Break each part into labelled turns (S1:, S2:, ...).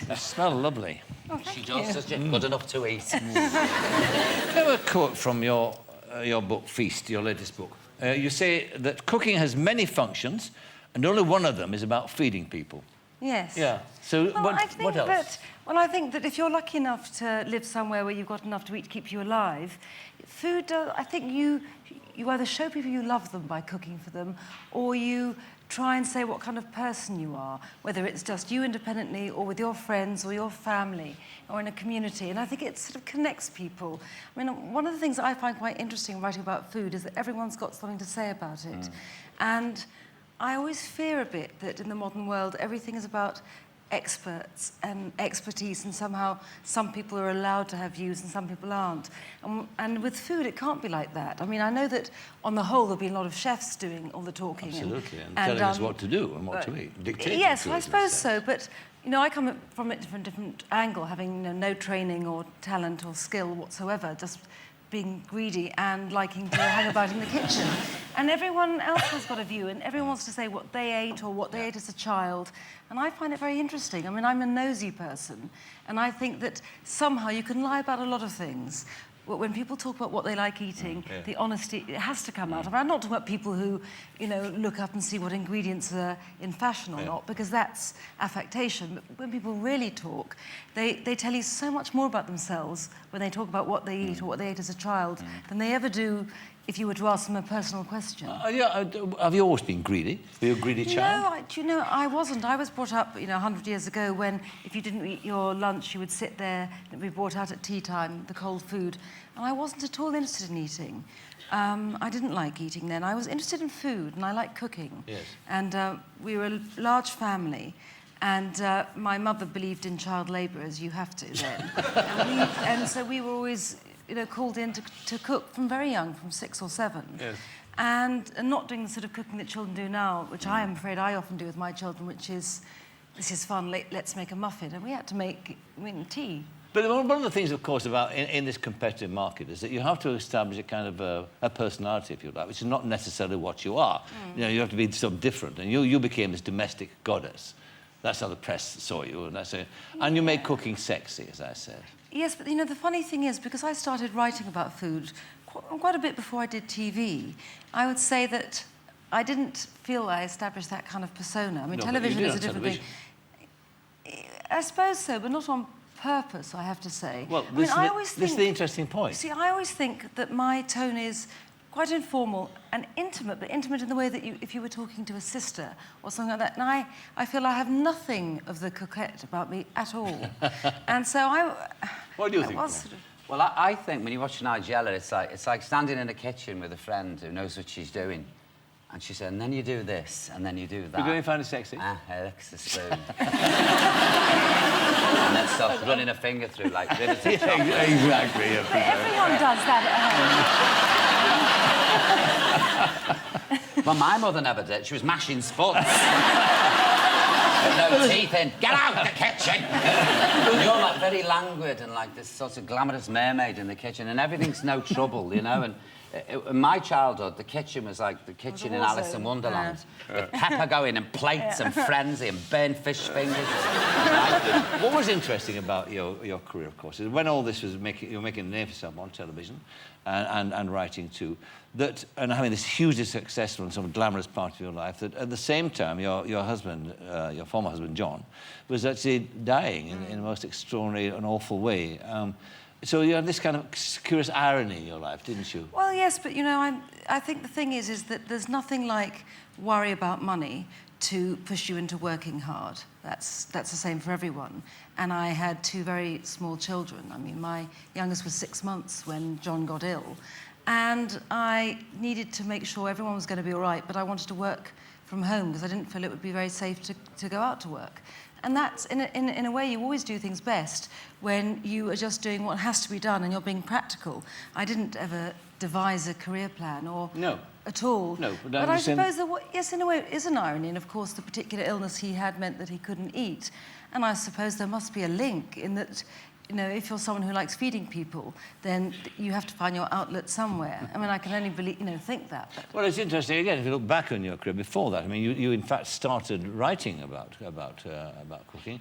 S1: You smell lovely.
S2: Oh, thank you.
S3: Good enough to eat.
S1: I have a quote from your book, Feast, your latest book. You say that cooking has many functions, and only one of them is about feeding people.
S2: Yes.
S1: Yeah. So
S2: Well,
S1: what else?
S2: I think that if you're lucky enough to live somewhere where you've got enough to eat to keep you alive, food, I think you either show people you love them by cooking for them, or you try and say what kind of person you are, whether it's just you independently or with your friends or your family or in a community. And I think it sort of connects people. I mean, one of the things that I find quite interesting writing about food is that everyone's got something to say about it. And I always fear a bit that in the modern world, everything is about experts and expertise, and somehow some people are allowed to have views and some people aren't. And with food, it can't be like that. I mean, I know that on the whole, there'll be a lot of chefs doing all the talking.
S1: Absolutely, and telling us what to do and what to eat. Dictating
S2: yes,
S1: to
S2: I
S1: us,
S2: suppose so, but you know, I come from it from a different angle, having no training or talent or skill whatsoever, just being greedy and liking to hang about in the kitchen. And everyone else has got a view, and everyone wants to say what they ate or what they ate as a child. And I find it very interesting. I mean, I'm a nosy person, and I think that somehow you can lie about a lot of things. But when people talk about what they like eating, the honesty, it has to come out. I mean, I'm not talking about people who, you know, look up and see what ingredients are in fashion or not, because that's affectation. But when people really talk, they tell you so much more about themselves when they talk about what they eat or what they ate as a child than they ever do if you were to ask them a personal question.
S1: Have you always been greedy? Were you a greedy child?
S2: No, do you know, I wasn't. I was brought up, you know, 100 years ago when if you didn't eat your lunch, you would sit there, and it would be brought out at tea time, the cold food. And I wasn't at all interested in eating. I didn't like eating then. I was interested in food, and I liked cooking.
S1: Yes.
S2: And we were a large family. And my mother believed in child labour, as you have to then. and so we were always, you know, called in to cook from very young, from 6 or 7.
S1: Yes.
S2: And not doing the sort of cooking that children do now, which I am afraid I often do with my children, which is, this is fun, let's make a muffin. And we had to make tea.
S1: But one of the things, of course, about in this competitive market is that you have to establish a kind of a personality, if you like, which is not necessarily what you are. You know, you have to be something different. And you became this domestic goddess. That's how the press saw you. And you made cooking sexy, as I said.
S2: Yes, but, you know, the funny thing is, because I started writing about food quite a bit before I did TV, I would say that I didn't feel I established that kind of persona. I mean, television is a different thing. I suppose so, but not on purpose, I have to say.
S1: Well,
S2: this
S1: is the interesting point.
S2: See, I always think that my tone is quite informal and intimate, but intimate in the way that if you were talking to a sister or something like that. And I feel I have nothing of the coquette about me at all. And so
S1: What do you think?
S3: Well, I think when you watch Nigella, it's like standing in a kitchen with a friend who knows what she's doing. And she said, and then you do this, and then you do that.
S1: You're going to find it sexy?
S3: Alex the spoon. And then starts running a finger through, like, rivets of chocolate.
S1: Exactly. Yeah,
S2: but everyone does that at home.
S3: Well, my mother never did. She was mashing spuds. With no teeth in. Get out the kitchen! You're, like, very languid and, like, this sort of glamorous mermaid in the kitchen, and everything's no trouble, you know? And in my childhood, the kitchen was like the kitchen in Alice in Wonderland. With pepper going and plates and frenzy and burnt fish fingers.
S1: What was interesting about your career, of course, is when all this was you were making a name for yourself on television and writing too, and having this hugely successful and sort of glamorous part of your life, that at the same time your husband, your former husband John, was actually dying in the most extraordinary and awful way. So you had this kind of curious irony in your life, didn't you?
S2: Well, yes, but, you know, I think the thing is that there's nothing like worry about money to push you into working hard. That's the same for everyone. And I had 2 very small children. I mean, my youngest was 6 months when John got ill. And I needed to make sure everyone was going to be all right, but I wanted to work from home because I didn't feel it would be very safe to go out to work. And that's, in a way, you always do things best when you are just doing what has to be done and you're being practical. I didn't ever devise a career plan or...
S1: No.
S2: At all.
S1: No,
S2: but I suppose that, yes, in a way, it is an irony. And, of course, the particular illness he had meant that he couldn't eat. And I suppose there must be a link in that you know, if you're someone who likes feeding people, then you have to find your outlet somewhere. I mean, I can only believe, you know, think that. But...
S1: Well, it's interesting, again, if you look back on your career before that, I mean, you in fact started writing about cooking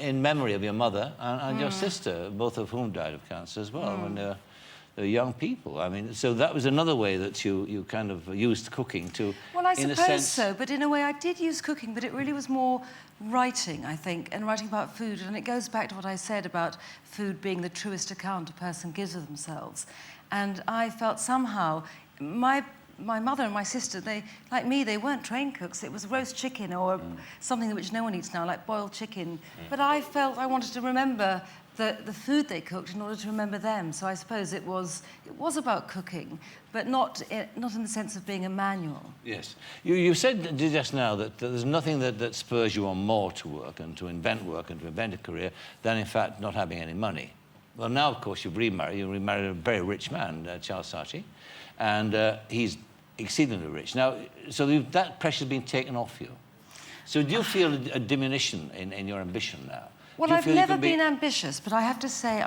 S1: in memory of your mother and your sister, both of whom died of cancer as well when they were young people. I mean, so that was another way that you kind of used cooking to...
S2: Well, I suppose so, but in a way I did use cooking, but it really was more writing, I think, and writing about food. And it goes back to what I said about food being the truest account a person gives of themselves. And I felt somehow, my mother and my sister, they, like me, they weren't trained cooks. It was roast chicken or something which no one eats now, like boiled chicken. But I felt I wanted to remember the food they cooked in order to remember them. So I suppose it was about cooking, but not in the sense of being a manual.
S1: Yes. You said just now that there's nothing that spurs you on more to work and to invent a career than, in fact, not having any money. Well, now, of course, you've remarried. You remarried a very rich man, Charles Saatchi, and he's exceedingly rich. Now, so that pressure's been taken off you. So do you feel a diminution in your ambition now?
S2: Well, I've never been ambitious, but I have to say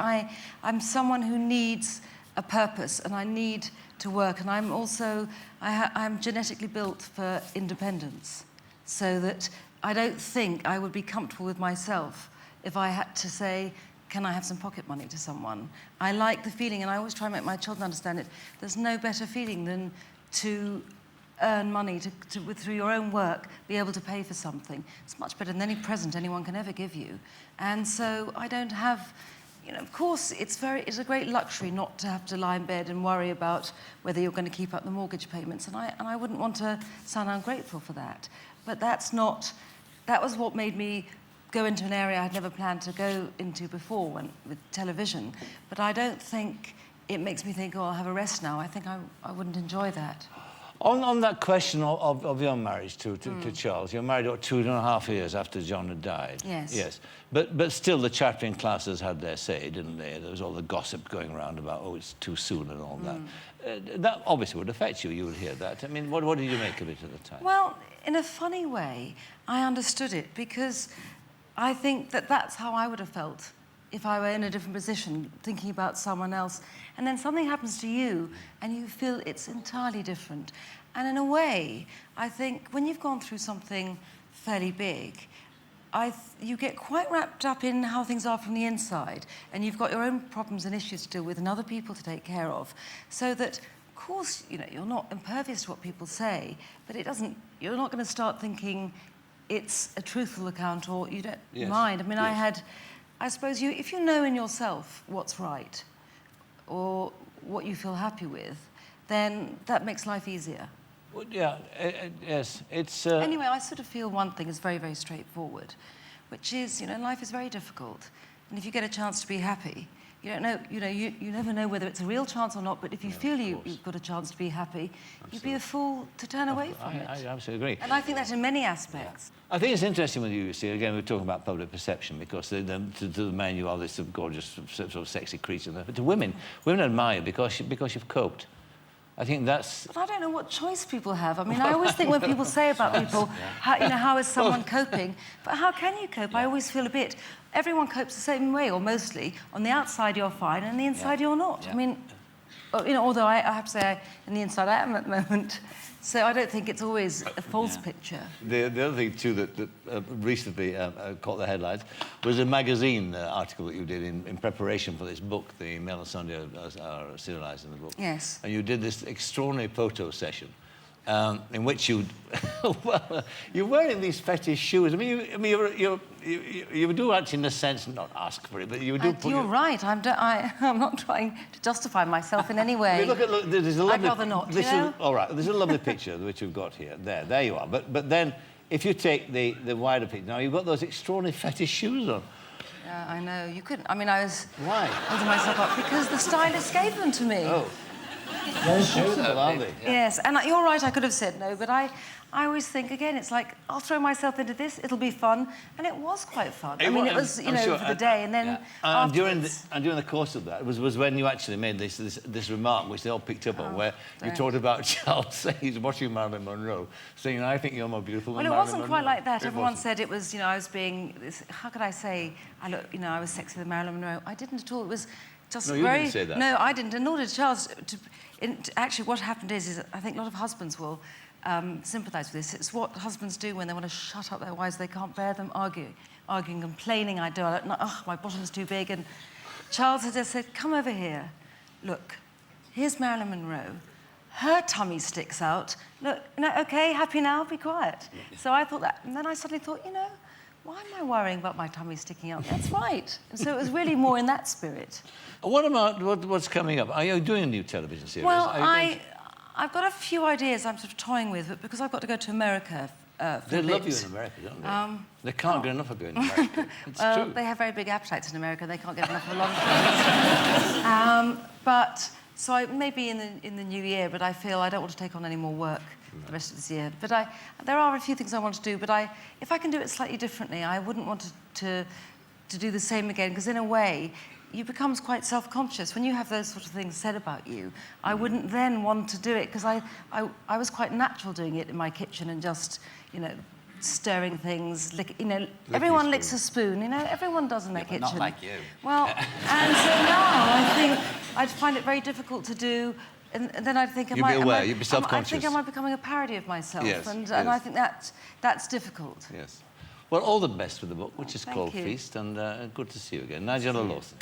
S2: I'm someone who needs a purpose and I need to work, and I'm also, I'm genetically built for independence, so that I don't think I would be comfortable with myself if I had to say, can I have some pocket money to someone? I like the feeling, and I always try to make my children understand it, there's no better feeling than to earn money, through your own work, be able to pay for something. It's much better than any present anyone can ever give you. And so I don't have, you know, of course, it's a great luxury not to have to lie in bed and worry about whether you're going to keep up the mortgage payments. And I wouldn't want to sound ungrateful for that. But that was what made me go into an area I'd never planned to go into before with television. But I don't think it makes me think, oh, I'll have a rest now. I think I wouldn't enjoy that.
S1: On that question of your marriage to Charles, you were married 2.5 years after John had died.
S2: Yes.
S1: Yes. But still, the chattering classes had their say, didn't they? There was all the gossip going around about, oh, it's too soon and all that. That obviously would affect you. You would hear that. I mean, what did you make of it at the time?
S2: Well, in a funny way, I understood it, because I think that's how I would have felt if I were in a different position, thinking about someone else, and then something happens to you and you feel it's entirely different. And in a way, I think when you've gone through something fairly big, you get quite wrapped up in how things are from the inside, and you've got your own problems and issues to deal with and other people to take care of, so that, of course, you know, you're not impervious to what people say, but you're not going to start thinking it's a truthful account or you don't mind. I mean, yes. I suppose if you know in yourself what's right or what you feel happy with, then that makes life easier.
S1: Well, yeah, yes, it's...
S2: Anyway, I sort of feel one thing is very, very straightforward, which is, you know, life is very difficult. And if you get a chance to be happy, you don't know, you know, you never know whether it's a real chance or not, but if you feel you've got a chance to be happy, you'd be a fool to turn away from it.
S1: I absolutely agree.
S2: And I think that in many aspects.
S1: I think it's interesting with you see, again, we're talking about public perception, because to the men you are this gorgeous, sort of sexy creature. But to women admire you because you've coped. I think that's...
S2: But I don't know what choice people have. I mean, I always think when people say about people, how is someone coping? But how can you cope? I always feel everyone copes the same way, or mostly. On the outside, you're fine, and on the inside, you're not. I mean, you know, although I have to say, on the inside, I am at the moment. So I don't think it's always a false picture. The
S1: other thing, too, that recently caught the headlines was a magazine article that you did in preparation for this book, the Mail and Sunday are serialised in the book.
S2: Yes.
S1: And you did this extraordinary photo session in which you're wearing these fetish shoes. I mean, you do actually, in a sense, not ask for it, but you do put...
S2: You're right. I'm not trying to justify myself in any way.
S1: I mean, look, there's a lovely...
S2: I'd rather not, you know?
S1: All right, there's a lovely picture which we've got here. There you are. But then, if you take the wider picture, now you've got those extraordinary fetish shoes on.
S2: Yeah, I know. You couldn't... I mean, I was...
S1: Why?
S2: Holding myself up because the stylist gave them to me.
S1: Oh. They're shootable, aren't they?
S2: Yes, and you're right, I could have said no, but I always think, again, it's like, I'll throw myself into this, it'll be fun, and it was quite fun. I mean, it was, you know,
S1: sure,
S2: for the day, and then afterwards...
S1: And during the course of that was when you actually made this remark, which they all picked up on, where you talked about Charles saying he's watching Marilyn Monroe, saying, I think you're more beautiful than Marilyn Monroe.
S2: Well, it wasn't quite like that. Everyone said it was, you know, I was being... How could I say, you know, I was sexier than Marilyn Monroe? I didn't at all. It was just
S1: No, you didn't say that.
S2: No, I didn't, and nor did Charles. Actually, what happened is I think a lot of husbands will sympathise with this. It's what husbands do when they want to shut up their wives. They can't bear them arguing, complaining. I don't know, oh, my bottom's too big. And Charles had just said, come over here. Look, here's Marilyn Monroe. Her tummy sticks out. Look, no, OK, happy now, be quiet. Yeah. So I thought that, and then I suddenly thought, you know, why am I worrying about my tummy sticking out? That's right. And so it was really more in that spirit.
S1: What about what's coming up? Are you doing a new television series?
S2: Well, I've got a few ideas I'm sort of toying with, but because I've got to go to America for
S1: They
S2: a
S1: love
S2: bit,
S1: you in America, don't they? They can't get enough of you in America. It's true.
S2: They have very big appetites in America. They can't get enough of a lot of things. But so maybe in the new year, but I feel I don't want to take on any more work the rest of this year. But there are a few things I want to do, but if I can do it slightly differently, I wouldn't want to do the same again, because in a way, you become quite self-conscious. When you have those sort of things said about you, I wouldn't then want to do it, because I was quite natural doing it in my kitchen and just, you know, stirring things, you know, everyone licks a spoon, you know, everyone does in their kitchen.
S3: Not like you.
S2: Well, and so now I think I'd find it very difficult to do, and then I'd think,
S1: You'd be aware, you'd be self-conscious.
S2: I think, am I becoming a parody of myself?
S1: Yes,
S2: and
S1: yes.
S2: I think that's difficult.
S1: Yes. Well, all the best with the book, which is
S2: Thank
S1: called
S2: you.
S1: Feast, and good to see you again. Nigella Lawson.